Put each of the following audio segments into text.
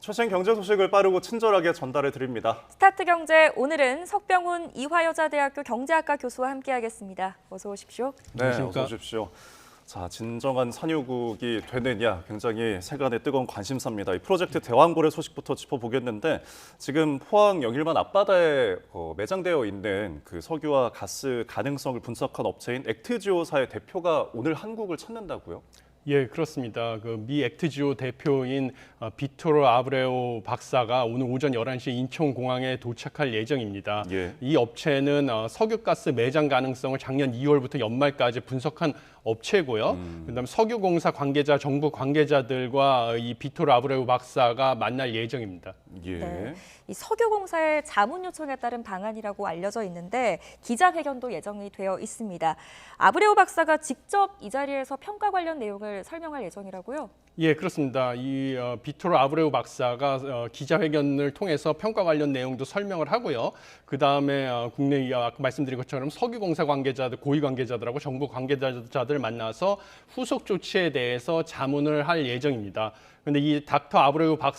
최신 경제 소식을 빠르고 친절하게 전달해 드립니다. 스타트 경제, 오늘은 석병훈 이화여자대학교 경제학과 교수와 함께하겠습니다. 어서 오십시오. 네, 어서 오십시오. 자, 진정한 산유국이 되느냐 굉장히 세간의 뜨거운 관심사입니다. 이 프로젝트 대왕고래 소식부터 짚어보겠는데 지금 포항 영일만 앞바다에 매장되어 있는 그 석유와 가스 가능성을 분석한 업체인 액트지오사의 대표가 오늘 한국을 찾는다고요? 예, 그렇습니다. 그 미 액트지오 대표인 비토르 아브레오 박사가 오늘 오전 11시 인천공항에 도착할 예정입니다. 예. 이 업체는 석유가스 매장 가능성을 작년 2월부터 연말까지 분석한 업체고요. 그다음 석유공사 관계자, 정부 관계자들과 이 비토르 아브레오 박사가 만날 예정입니다. 예. 네, 이 석유공사의 자문 요청에 따른 방안이라고 알려져 있는데 기자회견도 예정이 되어 있습니다. 아브레오 박사가 직접 이 자리에서 평가 관련 내용을 설명할 예정이라고요? 예, 그렇습니다. 이 비토르 아브레오 박사가 기자회견을 통해서 평가 관련 내용도 설명을 하고요. 그 다음에 국내 아까 말씀드린 것처럼 석유공사 관계자들, 고위 관계자들하고 정부 관계자들 만나서 후속 조치에 대해서 자문을 할 예정입니다. 근데 이 닥터 아브레오가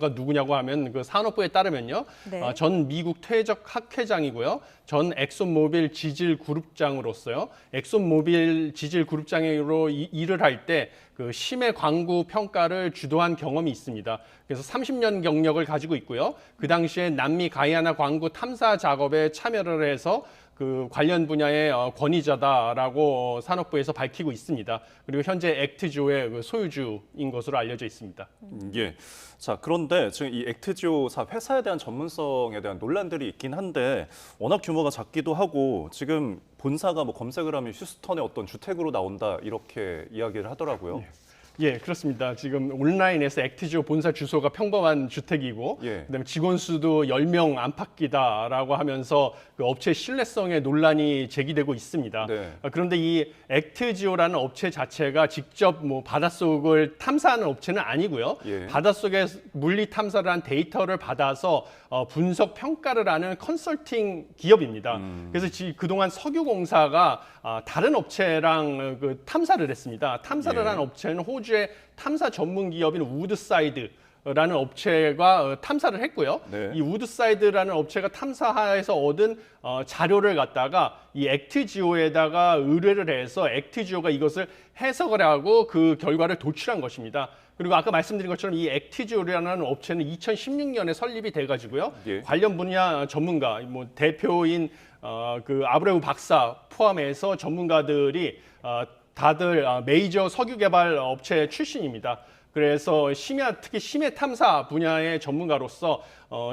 누구냐고 하면 그 산업부에 따르면요. 네. 전 미국 퇴적 학회장이고요. 전 엑손모빌 지질 그룹장으로서요. 엑손모빌 지질 그룹장으로 일을 할 때 그 심해 광구 평가를 주도한 경험이 있습니다. 그래서 30년 경력을 가지고 있고요. 그 당시에 남미 가이아나 광구 탐사 작업에 참여를 해서 그 관련 분야의 권위자다라고 산업부에서 밝히고 있습니다. 그리고 현재 액트지오의 그 소유주인 것으로 알려져 있습니다. 예. 자, 그런데 지금 이 액트지오사 회사에 대한 전문성에 대한 논란들이 있긴 한데 워낙 규모가 작기도 하고 지금 본사가 뭐 검색을 하면 휴스턴의 어떤 주택으로 나온다 이렇게 이야기를 하더라고요. 예, 그렇습니다. 지금 온라인에서 액트지오 본사 주소가 평범한 주택이고 예. 그다음에 직원 수도 10명 안팎이다라고 하면서 그 업체 신뢰성에 논란이 제기되고 있습니다. 네. 그런데 이 액트지오라는 업체 자체가 직접 뭐 바닷속을 탐사하는 업체는 아니고요. 예. 바닷속에 물리 탐사를 한 데이터를 받아서 분석 평가를 하는 컨설팅 기업입니다. 그래서 그동안 석유공사가 다른 업체랑 그 탐사를 했습니다. 탐사를 예. 한 업체는 호주의 탐사 전문 기업인 우드사이드라는 업체가 탐사를 했고요. 네. 이 우드사이드라는 업체가 탐사해서 얻은 자료를 갖다가 이 액트지오에다가 의뢰를 해서 액트지오가 이것을 해석을 하고 그 결과를 도출한 것입니다. 그리고 아까 말씀드린 것처럼 이 액트지오라는 업체는 2016년에 설립이 돼가지고요. 예. 관련 분야 전문가, 뭐 대표인 그 아브레우 박사 포함해서 전문가들이 다들 메이저 석유 개발 업체 출신입니다. 그래서 특히 심해 탐사 분야의 전문가로서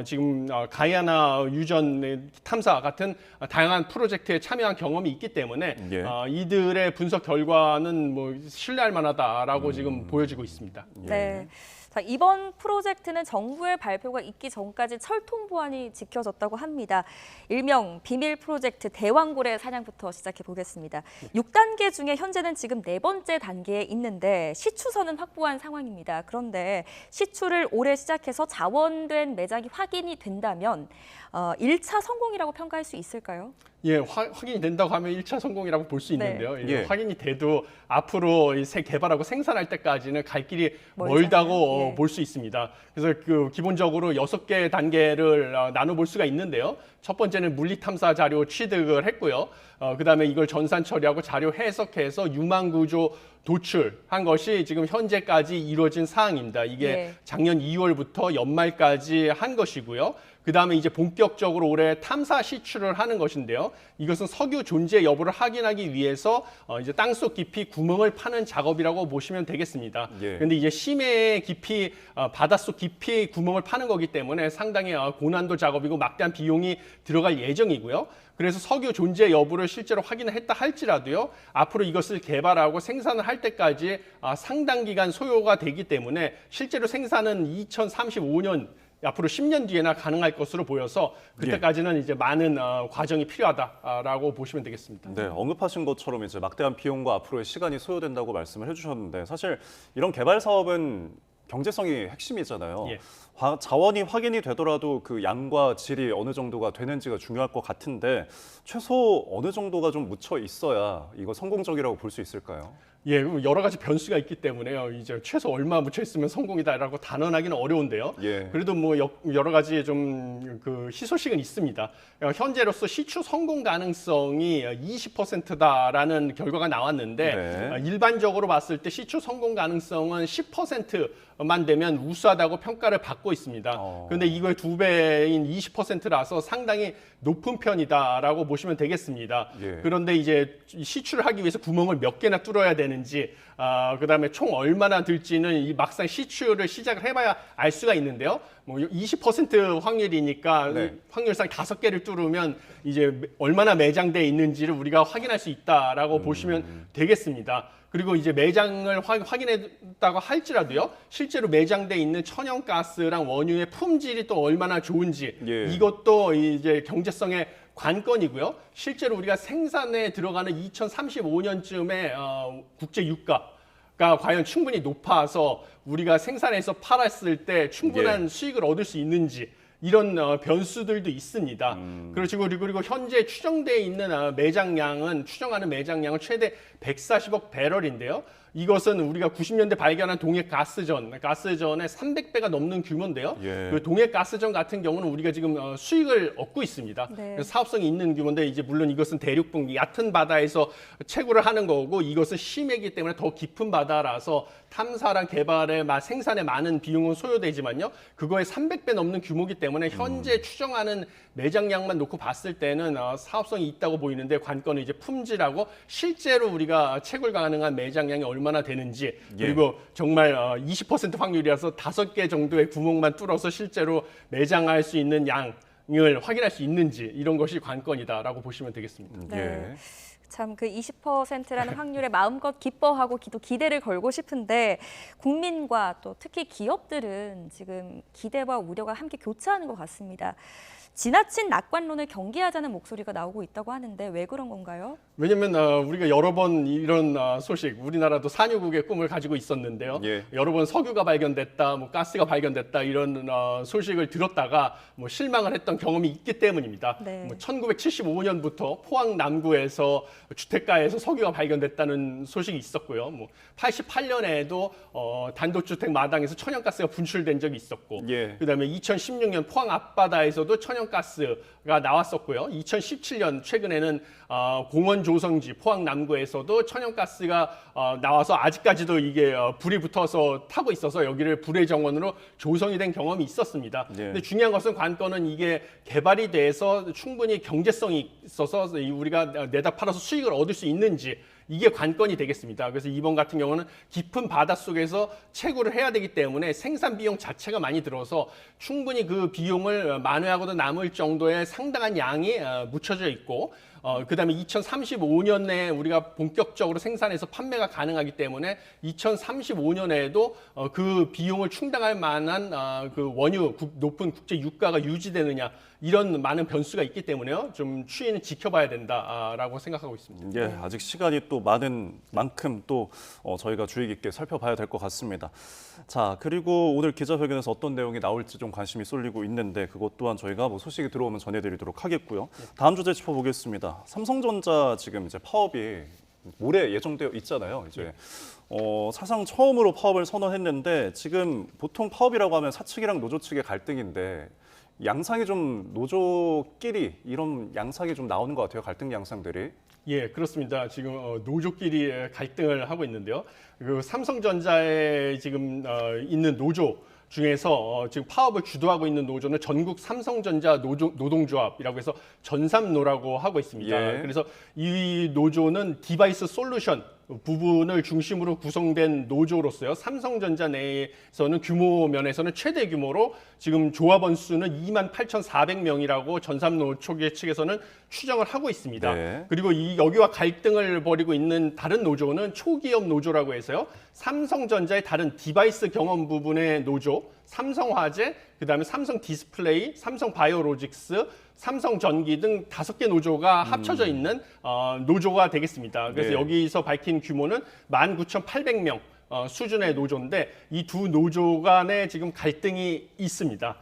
지금 가이아나 유전 탐사 같은 다양한 프로젝트에 참여한 경험이 있기 때문에 예. 이들의 분석 결과는 뭐 신뢰할 만하다라고 지금 보여지고 있습니다. 네. 자, 이번 프로젝트는 정부의 발표가 있기 전까지 철통 보안이 지켜졌다고 합니다. 일명 비밀 프로젝트 대왕고래 사냥부터 시작해 보겠습니다. 6단계 중에 현재는 지금 4번째 단계에 있는데 시추선은 확보한 상황입니다. 그런데 시추를 올해 시작해서 자원된 매장이 확인이 된다면 1차 성공이라고 평가할 수 있을까요? 예, 확인이 된다고 하면 1차 성공이라고 볼 수 네. 있는데요. 예. 확인이 돼도 앞으로 개발하고 생산할 때까지는 갈 길이 멀잖아요. 멀다고 예. 볼 수 있습니다. 그래서 기본적으로 6개 단계를 나눠볼 수가 있는데요. 첫 번째는 물리 탐사 자료 취득을 했고요. 그다음에 이걸 전산 처리하고 자료 해석해서 유망 구조 도출한 것이 지금 현재까지 이루어진 사항입니다. 이게 예. 작년 2월부터 연말까지 한 것이고요. 그다음에 이제 본격적으로 올해 탐사 시추를 하는 것인데요. 이것은 석유 존재 여부를 확인하기 위해서 이제 땅속 깊이 구멍을 파는 작업이라고 보시면 되겠습니다. 예. 그런데 이제 심해 깊이 바닷속 깊이 구멍을 파는 거기 때문에 상당히 고난도 작업이고 막대한 비용이 들어갈 예정이고요. 그래서 석유 존재 여부를 실제로 확인을 했다 할지라도요. 앞으로 이것을 개발하고 생산을 할 때까지 상당 기간 소요가 되기 때문에 실제로 생산은 2035년 앞으로 10년 뒤에나 가능할 것으로 보여서 그때까지는 이제 많은 과정이 필요하다라고 보시면 되겠습니다. 네, 언급하신 것처럼 이제 막대한 비용과 앞으로의 시간이 소요된다고 말씀을 해주셨는데 사실 이런 개발 사업은 경제성이 핵심이잖아요. 예. 자원이 확인이 되더라도 그 양과 질이 어느 정도가 되는지가 중요할 것 같은데 최소 어느 정도가 좀 묻혀 있어야 이거 성공적이라고 볼 수 있을까요? 예, 여러 가지 변수가 있기 때문에요. 이제 최소 얼마 묻혀 있으면 성공이다라고 단언하기는 어려운데요. 예. 그래도 뭐 여러 가지 좀 그 희소식은 있습니다. 현재로서 시추 성공 가능성이 20%다라는 결과가 나왔는데 네. 일반적으로 봤을 때 시추 성공 가능성은 10%만 되면 우수하다고 평가를 받고 있습니다. 그런데 이거의 2배인 20%라서 상당히 높은 편이다라고 보시면 되겠습니다. 예. 그런데 이제 시추를 하기 위해서 구멍을 몇 개나 뚫어야 되는지, 그다음에 총 얼마나 들지는 이 막상 시추를 시작을 해봐야 알 수가 있는데요. 뭐 20% 확률이니까 네. 확률상 5개를 뚫으면 이제 얼마나 매장돼 있는지를 우리가 확인할 수 있다라고 보시면 되겠습니다. 그리고 이제 매장을 확인했다고 할지라도요, 실제로 매장돼 있는 천연가스랑 원유의 품질이 또 얼마나 좋은지, 예. 이것도 이제 경제성의 관건이고요. 실제로 우리가 생산에 들어가는 2035년쯤에 국제 유가가 과연 충분히 높아서 우리가 생산해서 팔았을 때 충분한 수익을 얻을 수 있는지, 이런 변수들도 있습니다. 그리고 현재 추정되어 있는 추정하는 매장량은 최대 140억 배럴인데요. 이것은 우리가 90년대 발견한 동해 가스전의 300배가 넘는 규모인데요. 예. 그 동해 가스전 같은 경우는 우리가 지금 수익을 얻고 있습니다. 네. 그래서 사업성이 있는 규모인데, 이제 물론 이것은 대륙분 얕은 바다에서 채굴을 하는 거고, 이것은 심해이기 때문에 더 깊은 바다라서 탐사랑 개발에 생산에 많은 비용은 소요되지만요, 그거의 300배 넘는 규모이기 때문에 현재 추정하는 매장량만 놓고 봤을 때는 사업성이 있다고 보이는데, 관건은 이제 품질하고 실제로 우리가 채굴 가능한 매장량이 얼마나 되는지, 그리고 정말 20% 확률이라서 5개 정도의 구멍만 뚫어서 실제로 매장할 수 있는 양을 확인할 수 있는지, 이런 것이 관건이다라고 보시면 되겠습니다. 네. 예. 참 그 20%라는 확률에 마음껏 기뻐하고 또 기대를 걸고 싶은데, 국민과 또 특히 기업들은 지금 기대와 우려가 함께 교차하는 것 같습니다. 지나친 낙관론을 경계하자는 목소리가 나오고 있다고 하는데 왜 그런 건가요? 왜냐면 우리가 여러 번 이런 소식, 우리나라도 산유국의 꿈을 가지고 있었는데요. 예. 여러 번 석유가 발견됐다, 뭐 가스가 발견됐다, 이런 소식을 들었다가 뭐 실망을 했던 경험이 있기 때문입니다. 네. 뭐 1975년부터 포항 남구에서 주택가에서 석유가 발견됐다는 소식이 있었고요. 뭐 88년에도 단독주택 마당에서 천연가스가 분출된 적이 있었고, 예. 그다음에 2016년 포항 앞바다에서도 천연가스가 나왔었고요. 2017년 최근에는 공원 조성지 포항 남구에서도 천연가스가 나와서 아직까지도 이게 불이 붙어서 타고 있어서 여기를 불의 정원으로 조성이 된 경험이 있었습니다. 예. 근데 중요한 것은, 관건은 이게 개발이 돼서 충분히 경제성이 있어서 우리가 내다 팔아서 수익을 얻을 수 있는지, 이게 관건이 되겠습니다. 그래서 이번 같은 경우는 깊은 바닷속에서 채굴을 해야 되기 때문에 생산 비용 자체가 많이 들어서 충분히 그 비용을 만회하고도 남을 정도의 상당한 양이 묻혀져 있고, 그다음에 2035년에 우리가 본격적으로 생산해서 판매가 가능하기 때문에 2035년에도 그 비용을 충당할 만한 그 원유 높은 국제 유가가 유지되느냐, 이런 많은 변수가 있기 때문에요. 좀 추이는 지켜봐야 된다라고 생각하고 있습니다. 예, 아직 시간이 또 많은 만큼 또 저희가 주의 깊게 살펴봐야 될 것 같습니다. 자, 그리고 오늘 기자회견에서 어떤 내용이 나올지 좀 관심이 쏠리고 있는데, 그것 또한 저희가 뭐 소식이 들어오면 전해드리도록 하겠고요. 다음 주제 짚어보겠습니다. 삼성전자 지금 이제 파업이 올해 예정되어 있잖아요. 이제 사상 처음으로 파업을 선언했는데, 지금 보통 파업이라고 하면 사측이랑 노조 측의 갈등인데, 양상이 좀 노조끼리 이런 양상이 좀 나오는 것 같아요. 갈등 양상들이. 예, 그렇습니다. 지금 노조끼리 갈등을 하고 있는데요. 그 삼성전자에 지금 있는 노조 중에서 지금 파업을 주도하고 있는 노조는 전국 삼성전자 노동조합이라고 해서 전삼노라고 하고 있습니다. 예. 그래서 이 노조는 디바이스 솔루션 부분을 중심으로 구성된 노조로서요, 삼성전자 내에서는 규모 면에서는 최대 규모로 지금 조합원 수는 28,400명이라고 전삼노 초기 측에서는 추정을 하고 있습니다. 네. 그리고 여기와 갈등을 벌이고 있는 다른 노조는 초기업 노조라고 해서요, 삼성전자의 다른 디바이스 경험 부분의 노조, 삼성화재, 그다음에 삼성 디스플레이, 삼성 바이오로직스, 삼성전기 등 5개 노조가 합쳐져 있는 노조가 되겠습니다. 그래서 네. 여기서 밝힌 규모는 19,800명 수준의 노조인데, 이 두 노조 간에 지금 갈등이 있습니다.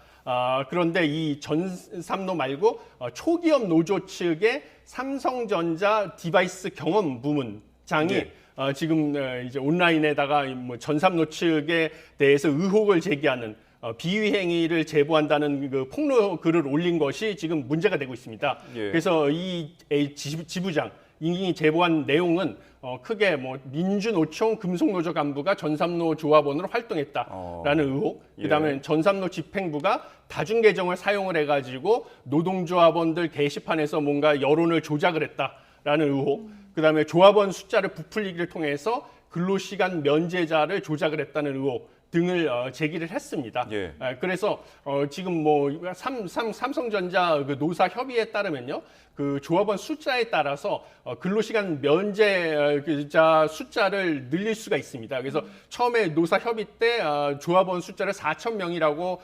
그런데 이 전삼노 말고 초기업 노조 측의 삼성전자 디바이스 경험 부문장이 네. 지금 이제 온라인에다가 뭐 전삼로 측에 대해서 의혹을 제기하는 비위 행위를 제보한다는 그 폭로 글을 올린 것이 지금 문제가 되고 있습니다. 예. 그래서 이 지부장 이 제보한 내용은 크게 뭐 민주노총 금속노조 간부가 전삼로 조합원으로 활동했다라는 의혹, 그다음에 전삼로 집행부가 다중계정을 사용을 해가지고 노동조합원들 게시판에서 뭔가 여론을 조작을 했다라는 의혹, 그다음에 조합원 숫자를 부풀리기를 통해서 근로시간 면제자를 조작을 했다는 의혹 등을 제기를 했습니다. 예. 그래서 지금 뭐 삼성전자 그 노사 협의에 따르면요, 그 조합원 숫자에 따라서 근로시간 면제자 숫자를 늘릴 수가 있습니다. 그래서 처음에 노사 협의 때 조합원 숫자를 4,000명이라고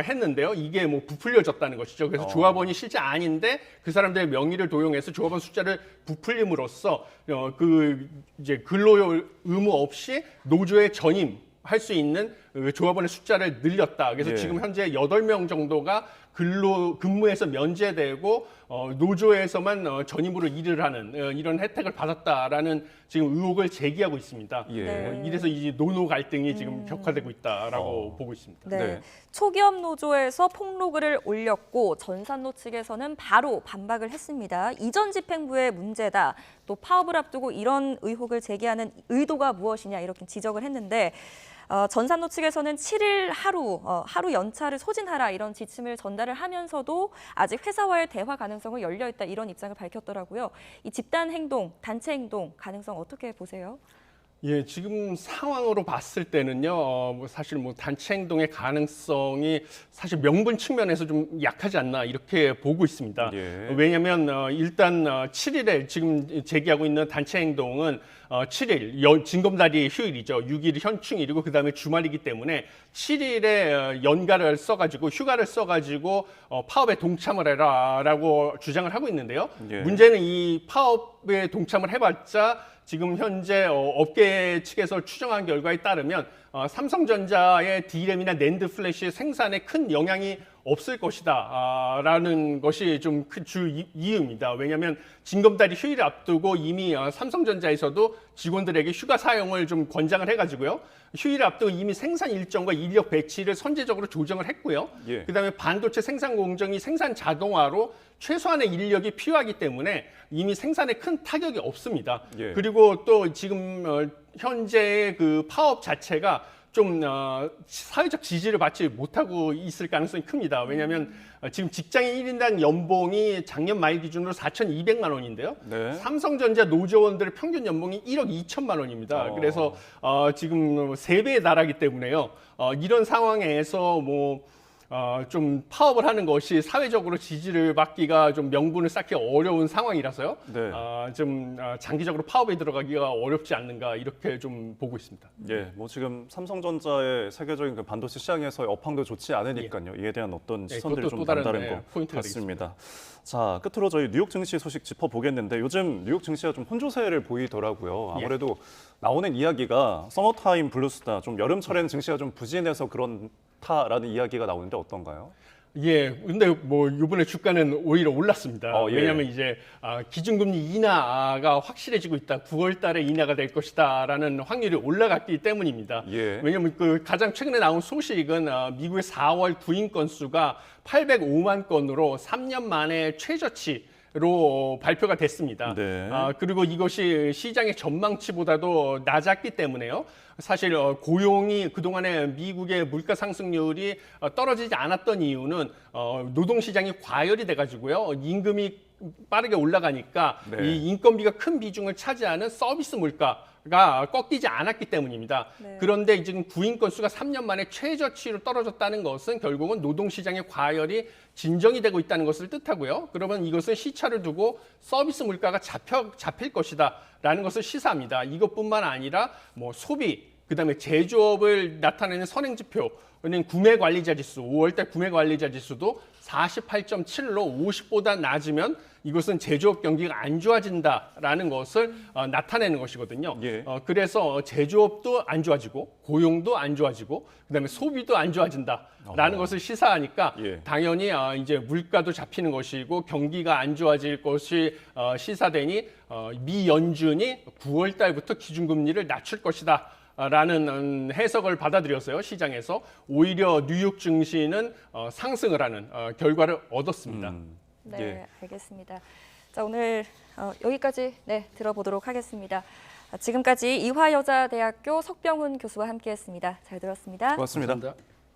했는데요. 이게 뭐 부풀려졌다는 것이죠. 그래서 조합원이 실제 아닌데 그 사람들의 명의를 도용해서 조합원 숫자를 부풀림으로써 그 이제 근로 의무 없이 노조에 전임 할 수 있는 조합원의 숫자를 늘렸다. 그래서 예. 지금 현재 8명 정도가 근무에서 면제되고 노조에서만 전임으로 일을 하는 이런 혜택을 받았다라는 지금 의혹을 제기하고 있습니다. 예. 네. 이래서 이제 노노 갈등이 지금 격화되고 있다라고 보고 있습니다. 네. 네. 초기업 노조에서 폭로글을 올렸고 전산노 측에서는 바로 반박을 했습니다. 이전 집행부의 문제다. 또 파업을 앞두고 이런 의혹을 제기하는 의도가 무엇이냐 이렇게 지적을 했는데 전산노 측에서는 7일 하루 연차를 소진하라 이런 지침을 전달을 하면서도 아직 회사와의 대화 가능성은 열려 있다 이런 입장을 밝혔더라고요. 이 집단 행동, 단체 행동 가능성 어떻게 보세요? 예, 지금 상황으로 봤을 때는요, 뭐 사실 뭐 단체 행동의 가능성이 사실 명분 측면에서 좀 약하지 않나 이렇게 보고 있습니다. 예. 왜냐하면 일단 7일에 지금 제기하고 있는 단체 행동은 7일 징검다리 휴일이죠. 6일 현충일이고 그 다음에 주말이기 때문에 7일에 연가를 써가지고 휴가를 써가지고 파업에 동참을 해라라고 주장을 하고 있는데요. 예. 문제는 이 파업에 동참을 해봤자 지금 현재 업계 측에서 추정한 결과에 따르면 삼성전자의 D램이나 낸드 플래시 생산에 큰 영향이 없을 것이다 라는 것이 좀 큰 주 이유입니다. 왜냐하면 징검다리 휴일을 앞두고 이미 삼성전자에서도 직원들에게 휴가 사용을 좀 권장을 해가지고요. 휴일을 앞두고 이미 생산 일정과 인력 배치를 선제적으로 조정을 했고요. 예. 그다음에 반도체 생산 공정이 생산 자동화로 최소한의 인력이 필요하기 때문에 이미 생산에 큰 타격이 없습니다. 예. 그리고 또 지금 현재의 그 파업 자체가 좀 사회적 지지를 받지 못하고 있을 가능성이 큽니다. 왜냐하면 지금 직장인 1인당 연봉이 작년 말 기준으로 4,200만 원인데요. 네. 삼성전자 노조원들의 평균 연봉이 1억 2천만 원입니다. 그래서 지금 3배에 달하기 때문에요. 이런 상황에서 좀 파업을 하는 것이 사회적으로 지지를 받기가 좀 명분을 쌓기 어려운 상황이라서요. 네. 좀 장기적으로 파업에 들어가기가 어렵지 않는가 이렇게 좀 보고 있습니다. 예, 뭐 지금 삼성전자의 세계적인 그 반도체 시장에서의 업황도 좋지 않으니까요. 이에 대한 어떤 시선들이 그것도 좀 또 다른, 남다른 것 포인트가 같습니다. 자, 끝으로 저희 뉴욕 증시 소식 짚어보겠는데 요즘 뉴욕 증시가 좀 혼조세를 보이더라고요. 아무래도 나오는 이야기가 서머타임 블루스다, 좀 여름철에는 증시가 좀 부진해서 그렇다라는 이야기가 나오는데 어떤가요? 예, 근데 뭐 이번에 주가는 오히려 올랐습니다. 예. 왜냐하면 이제 기준금리 인하가 확실해지고 있다. 9월달에 인하가 될 것이다라는 확률이 올라갔기 때문입니다. 예. 왜냐하면 그 가장 최근에 나온 소식은 미국의 4월 구인 건수가 805만 건으로 3년 만에 최저치로 발표가 됐습니다. 네. 그리고 이것이 시장의 전망치보다도 낮았기 때문에요. 사실 고용이 그동안에 미국의 물가 상승률이 떨어지지 않았던 이유는 노동시장이 과열이 돼가지고요. 임금이 빠르게 올라가니까 네. 이 인건비가 큰 비중을 차지하는 서비스 물가가 꺾이지 않았기 때문입니다. 네. 그런데 지금 구인 건수가 3년 만에 최저치로 떨어졌다는 것은 결국은 노동시장의 과열이 진정이 되고 있다는 것을 뜻하고요. 그러면 이것은 시차를 두고 서비스 물가가 잡힐 것이다라는 것을 시사합니다. 이것뿐만 아니라 뭐 소비, 그다음에 제조업을 나타내는 선행지표는 구매관리자 지수, 5월달 구매관리자 지수도 48.7로 50보다 낮으면 이것은 제조업 경기가 안 좋아진다라는 것을 나타내는 것이거든요. 예. 그래서 제조업도 안 좋아지고 고용도 안 좋아지고 그다음에 소비도 안 좋아진다라는 것을 시사하니까 예. 당연히 이제 물가도 잡히는 것이고 경기가 안 좋아질 것이 시사되니 미 연준이 9월 달부터 기준금리를 낮출 것이다. 라는 해석을 받아들였어요. 시장에서. 오히려 뉴욕 증시는 상승을 하는 결과를 얻었습니다. 네, 예. 알겠습니다. 자, 오늘 여기까지 들어보도록 하겠습니다. 지금까지 이화여자대학교 석병훈 교수와 함께했습니다. 잘 들었습니다. 고맙습니다. 감사합니다.